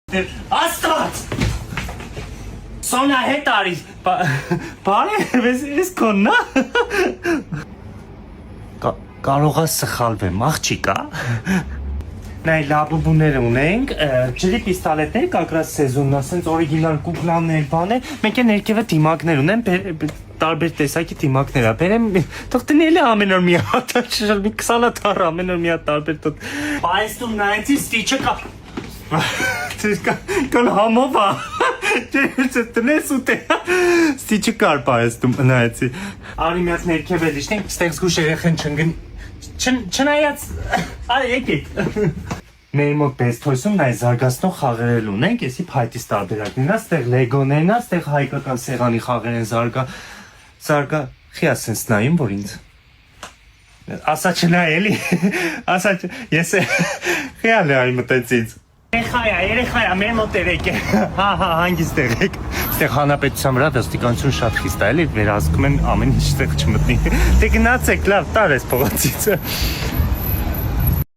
Աստված։ Սոնա հետ արի։ Բարի, ես կոննա։ Կարող ես սխալվեմ, աղջիկա։ Նայ լաբուբուները ունենք, ջրի պիստոլետներ, կակրած սեզոնն, ասենց օրիգինալ կուկլաներ, բաներ, մենք են ներքևը դիմակներ ունեն, տարբեր տեսակի դիմակներ ա, բերեմ, թող տնելի ամեն օր մի հատ, մի 20 թառ ամեն օր մի հատ տարբեր տոտ։ Բայց դու նայեցի ստիչը կան համով ա, ջերցը տնես ու տե, ստիչը կար պայես դու նայեցի։ Արի մի հատ ներքև էլ իշնենք, ստեղ զգուշ երեխեն չնգն, չնայած, արի եկեք։ Մեր մոտ բեսթոյսում նայ զարգացնող խաղերել ունենք, եսի փայտից տարբերակներն ա, ստեղ լեգոներն ա, ստեղ հայկական սեղանի խաղեր են զարգա, խի ասենց նայում, որ ինձ, ասա չնայ էլի, ասա ես խիալ է այ մտեց ինձ, երեխայա, մեր մոտ երեք է, հանգիստ երեք, ստեղ հանապետության վրա ոստիկանություն շատ խիստ է էլի, վերահսկում են ամեն ինչ ստեղ չմտնի, դե գնացեք լավ, տար ես փողոցից